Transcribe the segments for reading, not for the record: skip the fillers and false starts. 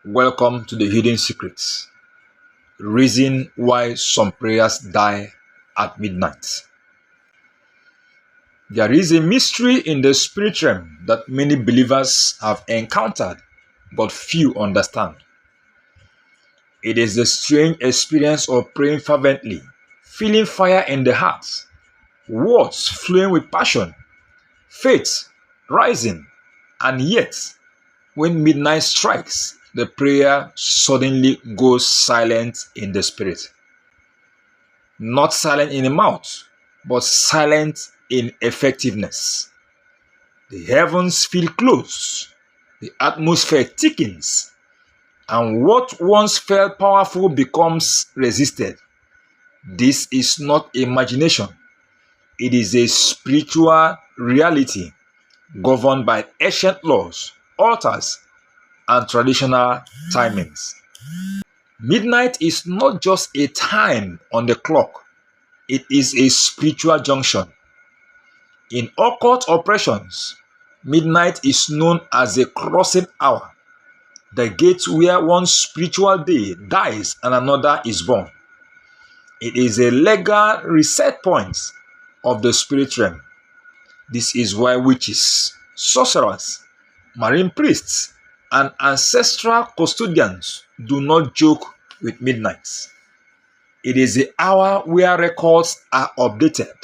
Welcome to the Hidden Secrets. Reason why some prayers die at midnight. There is a mystery in the spirit realm that many believers have encountered, but few understand. It is the strange experience of praying fervently, feeling fire in the heart, words flowing with passion, faith rising, and yet, when midnight strikes, the prayer suddenly goes silent in the spirit. Not silent in the mouth, but silent in effectiveness. The heavens feel close, the atmosphere thickens, and what once felt powerful becomes resisted. This is not imagination, it is a spiritual reality governed by ancient laws, altars, and traditional timings. Midnight is not just a time on the clock, it is a spiritual junction. In occult operations, midnight is known as a crossing hour, the gate where one spiritual day dies and another is born. It is a legal reset point of the spirit realm. This is why witches, sorcerers, marine priests, and ancestral custodians do not joke with midnight. It is the hour where records are updated,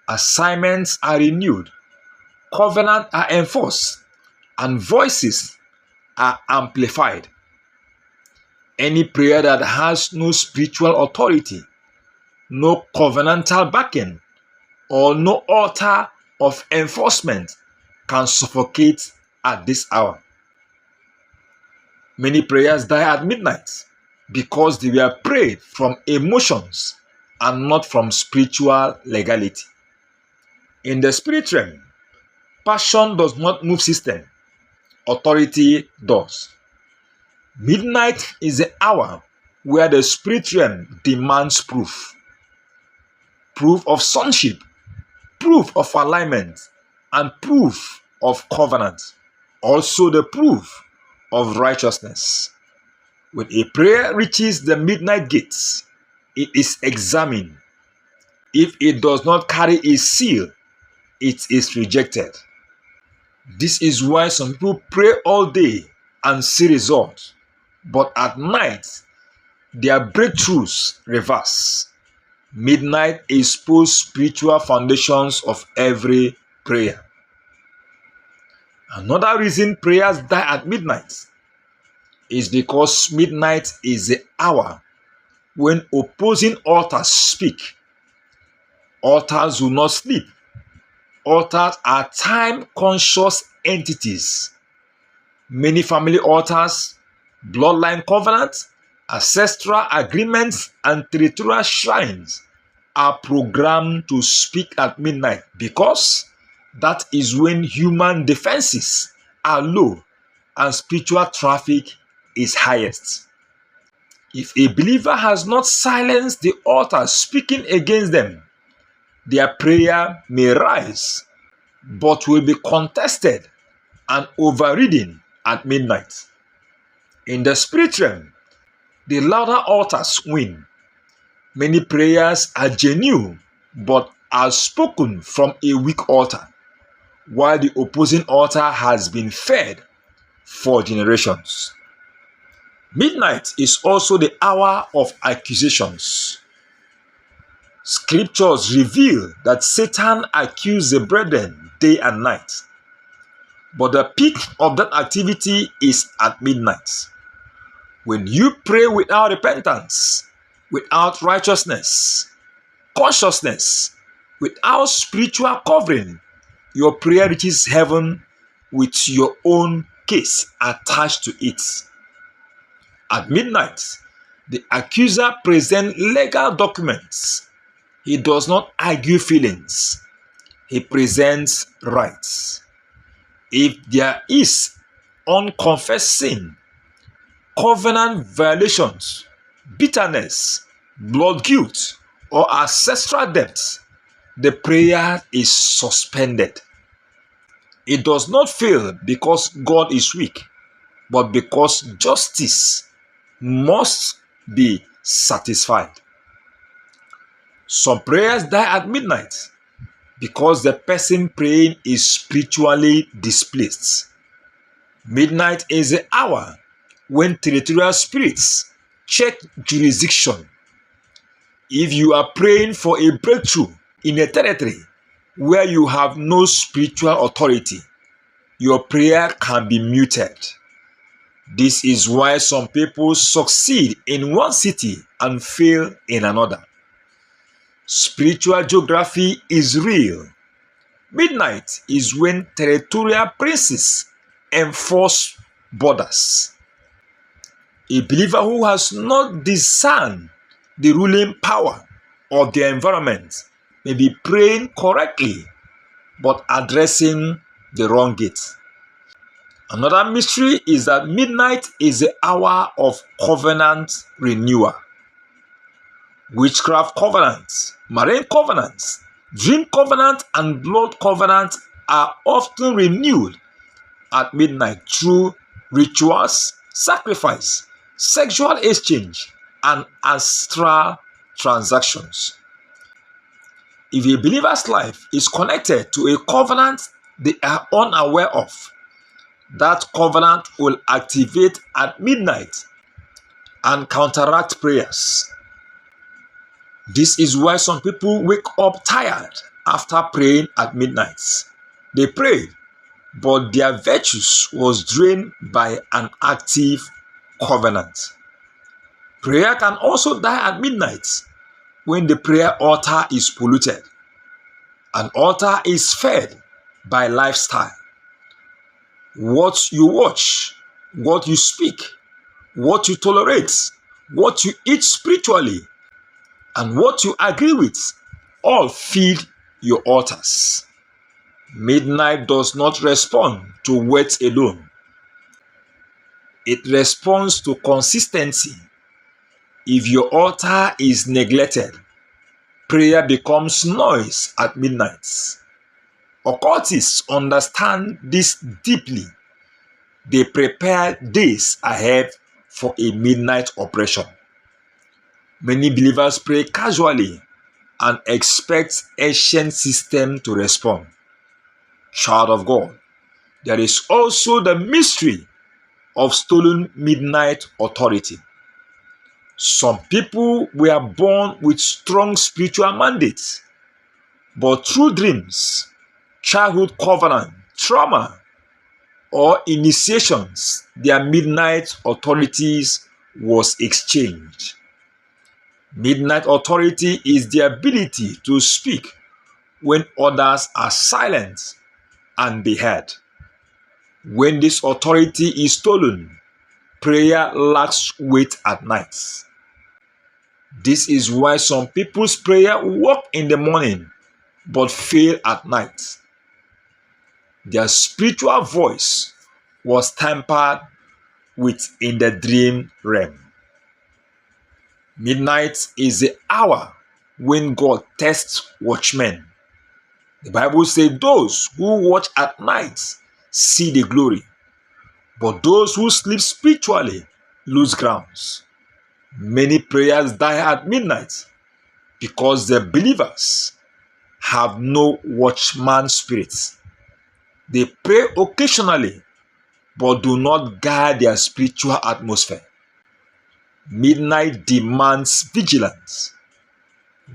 assignments are renewed, covenants are enforced, and voices are amplified. Any prayer that has no spiritual authority, no covenantal backing, or no altar of enforcement can suffocate at this hour. Many prayers die at midnight because they were prayed from emotions and not from spiritual legality. In the spirit realm, passion does not move system, authority does. Midnight is the hour where the spirit realm demands proof. Proof of sonship, proof of alignment, and proof of covenant. Also the proof of righteousness. When a prayer reaches the midnight gates, it is examined. If it does not carry a seal, it is rejected. This is why some people pray all day and see results, but at night, their breakthroughs reverse. Midnight exposes spiritual foundations of every prayer. Another reason prayers die at midnight is because midnight is the hour when opposing altars speak. Altars do not sleep. Altars are time-conscious entities. Many family altars, bloodline covenants, ancestral agreements, and territorial shrines are programmed to speak at midnight because that is when human defenses are low and spiritual traffic is highest. If a believer has not silenced the altar speaking against them, their prayer may rise, but will be contested and overridden at midnight. In the spirit realm, the louder altars win. Many prayers are genuine, but are spoken from a weak altar, while the opposing altar has been fed for generations. Midnight is also the hour of accusations. Scriptures reveal that Satan accused the brethren day and night, but the peak of that activity is at midnight. When you pray without repentance, without righteousness, consciousness, without spiritual covering, your prayer reaches heaven with your own case attached to it. At midnight, the accuser presents legal documents. He does not argue feelings. He presents rights. If there is unconfessed sin, covenant violations, bitterness, blood guilt, or ancestral debts, the prayer is suspended. It does not fail because God is weak. but because justice must be satisfied. Some prayers die at midnight because the person praying is spiritually displaced. Midnight is the hour when territorial spirits check jurisdiction. If you are praying for a breakthrough in a territory where you have no spiritual authority, your prayer can be muted. This is why some people succeed in one city and fail in another. Spiritual geography is real. Midnight is when territorial princes enforce borders. A believer who has not discerned the ruling power of their environment may be praying correctly but addressing the wrong gate. Another mystery is that midnight is the hour of covenant renewal. Witchcraft covenants, marine covenants, dream covenant, and blood covenant are often renewed at midnight through rituals, sacrifice, sexual exchange, and astral transactions. If a believer's life is connected to a covenant they are unaware of, that covenant will activate at midnight and counteract prayers. This is why some people wake up tired after praying at midnight. They prayed, but their virtues was drained by an active covenant. Prayer can also die at midnight when the prayer altar is polluted. An altar is fed by lifestyle. What you watch, what you speak, what you tolerate, what you eat spiritually, and what you agree with all feed your altars. Midnight does not respond to words alone. It responds to consistency. If your altar is neglected, prayer becomes noise at midnight. Occultists understand this deeply. They prepare days ahead for a midnight operation. Many believers pray casually and expect ancient system to respond. Child of God, there is also the mystery of stolen midnight authority. Some people were born with strong spiritual mandates, but through dreams, childhood covenant, trauma, or initiations, their midnight authorities was exchanged. Midnight authority is the ability to speak when others are silent and be heard. When this authority is stolen, prayer lacks weight at night. This is why some people's prayer work in the morning but fail at night. Their spiritual voice was tampered with in the dream realm. Midnight is the hour when God tests watchmen. The Bible says those who watch at night see the glory, but those who sleep spiritually lose grounds. Many prayers die at midnight because the believers have no watchman spirit. They pray occasionally but do not guard their spiritual atmosphere. Midnight demands vigilance.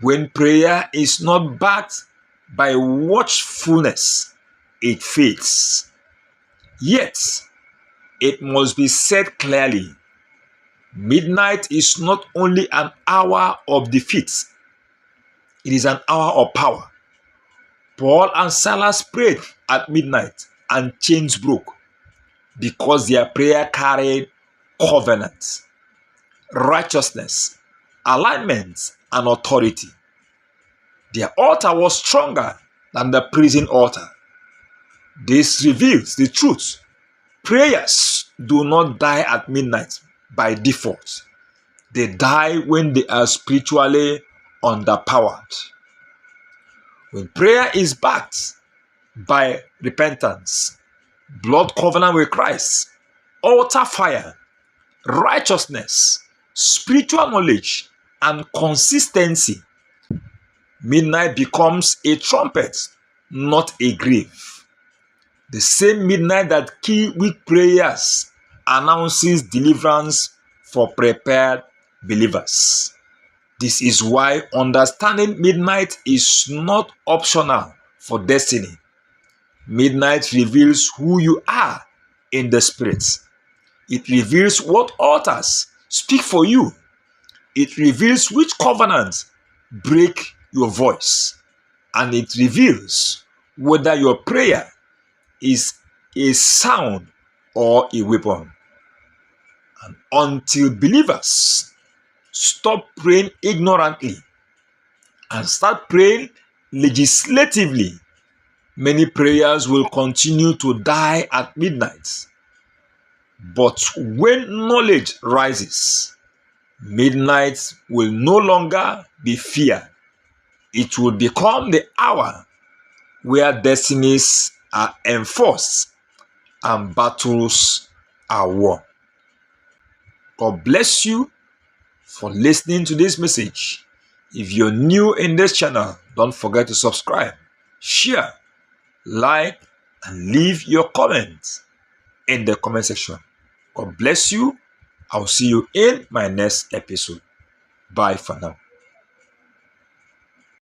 When prayer is not backed by watchfulness, it fades. Yet, it must be said clearly, midnight is not only an hour of defeat, it is an hour of power. Paul and Silas prayed at midnight and chains broke because their prayer carried covenant, righteousness, alignment, and authority. Their altar was stronger than the prison altar. This reveals the truth. Prayers do not die at midnight by default. They die when they are spiritually underpowered. When prayer is backed by repentance, blood covenant with Christ, altar fire, righteousness, spiritual knowledge, and consistency, midnight becomes a trumpet, not a grave. The same midnight that kills weak prayers announces deliverance for prepared believers. This is why understanding midnight is not optional for destiny. Midnight reveals who you are in the spirit. It reveals what altars speak for you. It reveals which covenants break your voice. And it reveals whether your prayer is a sound or a weapon. And until believers stop praying ignorantly and start praying legislatively, many prayers will continue to die at midnight. But when knowledge rises, midnight will no longer be feared. It will become the hour where destinies are enforced and battles are won. God bless you for listening to this message. If you're new in this channel, don't forget to subscribe, share, like, and leave your comments in the comment section. God bless you. I'll see you in my next episode. Bye for now.